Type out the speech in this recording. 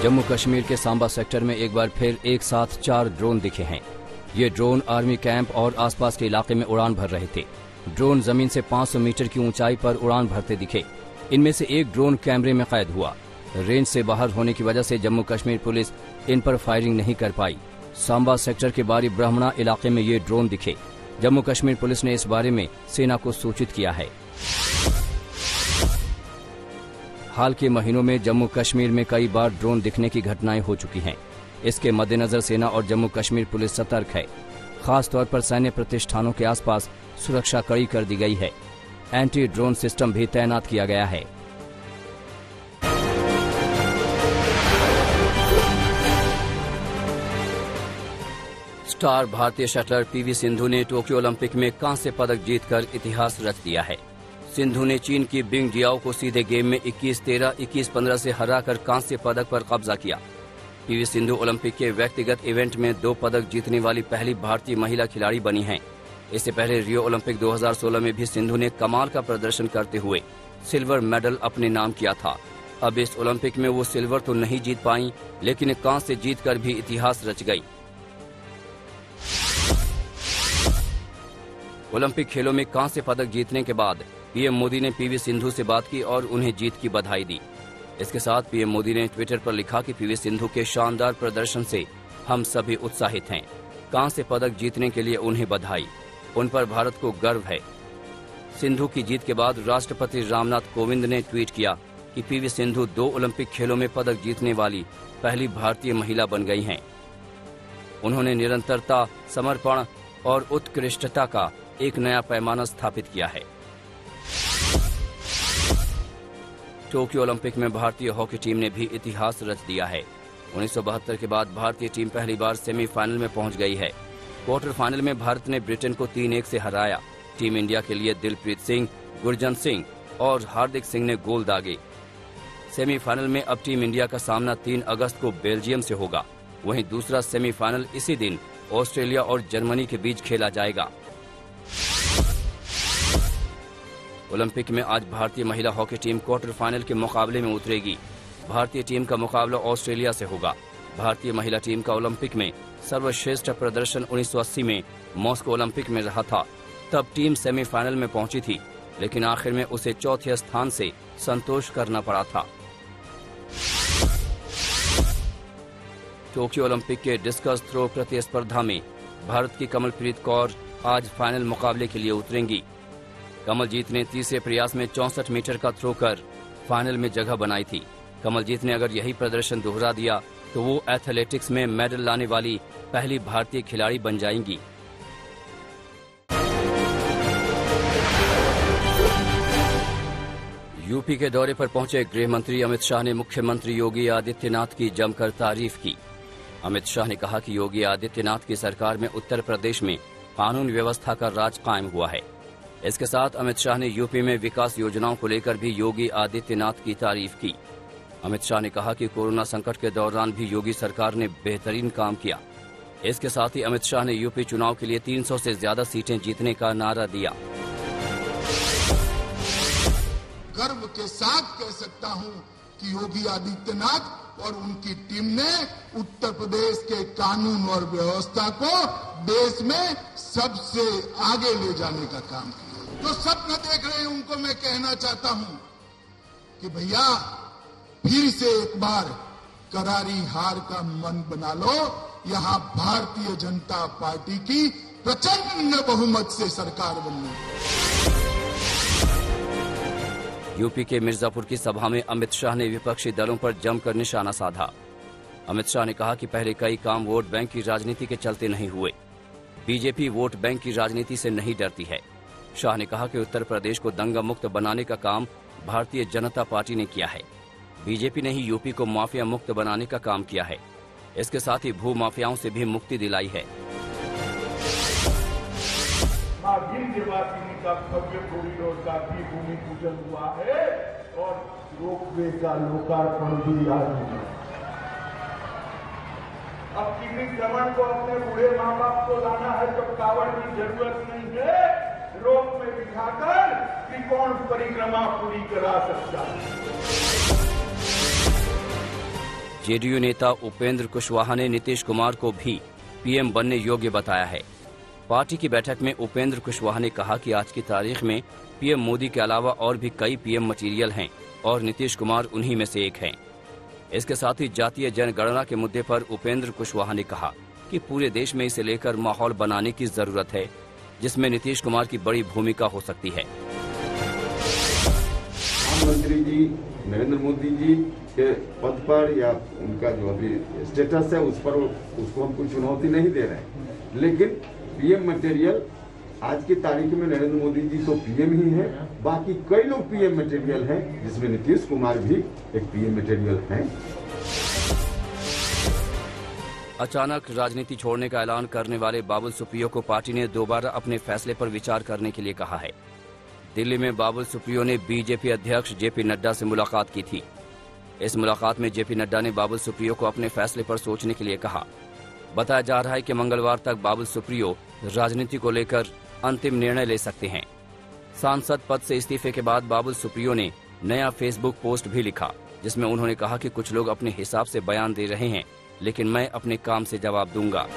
जम्मू कश्मीर के सांबा सेक्टर में एक बार फिर एक साथ 4 ड्रोन दिखे हैं। ये ड्रोन आर्मी कैंप और आसपास के इलाके में उड़ान भर रहे थे। ड्रोन जमीन से 500 मीटर की ऊंचाई पर उड़ान भरते दिखे। इनमें से एक ड्रोन कैमरे में कैद हुआ। रेंज से बाहर होने की वजह से जम्मू कश्मीर पुलिस इन पर फायरिंग नहीं कर पाई। सांबा सेक्टर के बारी ब्राह्मणा इलाके में ये ड्रोन दिखे। जम्मू कश्मीर पुलिस ने इस बारे में सेना को सूचित किया है। हाल के महीनों में जम्मू कश्मीर में कई बार ड्रोन दिखने की घटनाएं हो चुकी हैं। इसके मद्देनजर सेना और जम्मू कश्मीर पुलिस सतर्क है। खास तौर पर सैन्य प्रतिष्ठानों के आसपास सुरक्षा कड़ी कर दी गई है। एंटी ड्रोन सिस्टम भी तैनात किया गया है। स्टार भारतीय शटलर पीवी सिंधु ने टोक्यो ओलंपिक में कांस्य पदक जीतकर इतिहास रच दिया है। सिंधु ने चीन की बिंग जियाओ को सीधे गेम में 21-13, 21-15 से हराकर कांस्य पदक पर कब्जा किया। पीवी सिंधु ओलंपिक के व्यक्तिगत इवेंट में 2 पदक जीतने वाली पहली भारतीय महिला खिलाड़ी बनी हैं। इससे पहले रियो ओलंपिक 2016 में भी सिंधु ने कमाल का प्रदर्शन करते हुए सिल्वर मेडल अपने नाम किया था। अब इस ओलंपिक में वो सिल्वर तो नहीं जीत पाई, लेकिन कांस्य जीतकर भी इतिहास रच गई। ओलंपिक खेलों में कांस्य पदक जीतने के बाद पीएम मोदी ने पीवी सिंधु से बात की और उन्हें जीत की बधाई दी। इसके साथ पीएम मोदी ने ट्विटर पर लिखा कि पीवी सिंधु के शानदार प्रदर्शन से हम सभी उत्साहित हैं। कांस्य पदक जीतने के लिए उन्हें बधाई। उन पर भारत को गर्व है। सिंधु की जीत के बाद राष्ट्रपति रामनाथ कोविंद ने ट्वीट किया कि पीवी सिंधु 2 ओलंपिक खेलों में पदक जीतने वाली पहली भारतीय महिला बन गई हैं। उन्होंने निरंतरता, समर्पण और उत्कृष्टता का एक नया पैमाना स्थापित किया है। टोक्यो ओलंपिक में भारतीय हॉकी टीम ने भी इतिहास रच दिया है। 1972 के बाद भारतीय टीम पहली बार सेमीफाइनल में पहुंच गई है। क्वार्टर फाइनल में भारत ने ब्रिटेन को 3-1 से हराया। टीम इंडिया के लिए दिलप्रीत सिंह, गुरजंत सिंह और हार्दिक सिंह ने गोल दागे। सेमीफाइनल में अब टीम इंडिया का सामना 3 अगस्त को बेल्जियम से होगा। वहीं दूसरा सेमीफाइनल इसी दिन ऑस्ट्रेलिया और जर्मनी के बीच खेला जाएगा। ओलंपिक में आज भारतीय महिला हॉकी टीम क्वार्टर फाइनल के मुकाबले में उतरेगी। भारतीय टीम का मुकाबला ऑस्ट्रेलिया से होगा। भारतीय महिला टीम का ओलंपिक में सर्वश्रेष्ठ प्रदर्शन 1980 में मॉस्को ओलंपिक में रहा था। तब टीम सेमीफाइनल में पहुंची थी, लेकिन आखिर में उसे चौथे स्थान से संतोष करना पड़ा था। टोक्यो ओलंपिक के डिस्कस थ्रो प्रतिस्पर्धा में भारत की कमलप्रीत कौर आज फाइनल मुकाबले के लिए उतरेंगी। कमलजीत ने तीसरे प्रयास में 64 मीटर का थ्रो कर फाइनल में जगह बनाई थी। कमलजीत ने अगर यही प्रदर्शन दोहरा दिया तो वो एथलेटिक्स में मेडल लाने वाली पहली भारतीय खिलाड़ी बन जाएंगी। यूपी के दौरे पर पहुंचे गृह मंत्री अमित शाह ने मुख्यमंत्री योगी आदित्यनाथ की जमकर तारीफ की। अमित शाह ने कहा कि योगी आदित्यनाथ की सरकार में उत्तर प्रदेश में कानून व्यवस्था का राज कायम हुआ है। इसके साथ अमित शाह ने यूपी में विकास योजनाओं को लेकर भी योगी आदित्यनाथ की तारीफ की। अमित शाह ने कहा कि कोरोना संकट के दौरान भी योगी सरकार ने बेहतरीन काम किया। इसके साथ ही अमित शाह ने यूपी चुनाव के लिए 300 से ज्यादा सीटें जीतने का नारा दिया। गर्व के साथ कह सकता हूं कि योगी आदित्यनाथ और उनकी टीम ने उत्तर प्रदेश के कानून और व्यवस्था को देश में सबसे आगे ले जाने का काम किया। जो सपना देख रहे हैं उनको मैं कहना चाहता हूं कि भैया फिर से एक बार करारी हार का मन बना लो। यहां भारतीय जनता पार्टी की प्रचंड बहुमत से सरकार बननी है। यूपी के मिर्जापुर की सभा में अमित शाह ने विपक्षी दलों पर जमकर निशाना साधा। अमित शाह ने कहा कि पहले कई काम वोट बैंक की राजनीति के चलते नहीं हुए। बीजेपी वोट बैंक की राजनीति से नहीं डरती है। शाह ने कहा कि उत्तर प्रदेश को दंगा मुक्त बनाने का काम भारतीय जनता पार्टी ने किया है। बीजेपी ने ही यूपी को माफिया मुक्त बनाने का काम किया है। इसके साथ ही भू माफियाओं से भी मुक्ति दिलाई है। का भव्य कॉरिडोर का भी भूमि पूजन हुआ है और रोपवे का लोकार्पण भी आज हुआ। अब किसी श्रवण को अपने बूढ़े माँ बाप को लाना है तो कावड़ की जरूरत नहीं है। रोपवे बिठाकर त्रिकोण परिक्रमा पूरी करा सकता है। जेडीयू नेता उपेंद्र कुशवाहा ने नीतीश कुमार को भी पीएम बनने योग्य बताया है। पार्टी की बैठक में उपेंद्र कुशवाहा ने कहा कि आज की तारीख में पीएम मोदी के अलावा और भी कई पीएम मटीरियल हैं और नीतीश कुमार उन्हीं में से एक हैं। इसके साथ ही जातीय जनगणना के मुद्दे पर उपेंद्र कुशवाहा ने कहा कि पूरे देश में इसे लेकर माहौल बनाने की जरूरत है, जिसमें नीतीश कुमार की बड़ी भूमिका हो सकती है। प्रधानमंत्री जी नरेंद्र मोदी जी के पद पर या उनका जो अभी स्टेटस है उस पर उसको हम कोई चुनौती नहीं दे रहे हैं, लेकिन पीएम मटेरियल आज की तारीख में नरेंद्र मोदी जी तो पीएम ही हैं, बाकी कई लोग पीएम मटेरियल हैं, जिसमें नीतीश कुमार भी एक पीएम मटेरियल हैं। अचानक राजनीति छोड़ने का ऐलान करने वाले बाबुल सुप्रियो को पार्टी ने दोबारा अपने फैसले पर विचार करने के लिए कहा है। दिल्ली में बाबुल सुप्रियो ने बीजेपी अध्यक्ष जेपी नड्डा से मुलाकात की थी। इस मुलाकात में जेपी नड्डा ने बाबुल सुप्रियो को अपने फैसले पर सोचने के लिए कहा। बताया जा रहा है कि मंगलवार तक बाबुल सुप्रियो राजनीति को लेकर अंतिम निर्णय ले सकते हैं। सांसद पद से इस्तीफे के बाद बाबुल सुप्रियो ने नया फेसबुक पोस्ट भी लिखा, जिसमें उन्होंने कहा कि कुछ लोग अपने हिसाब से बयान दे रहे हैं, लेकिन मैं अपने काम से जवाब दूंगा।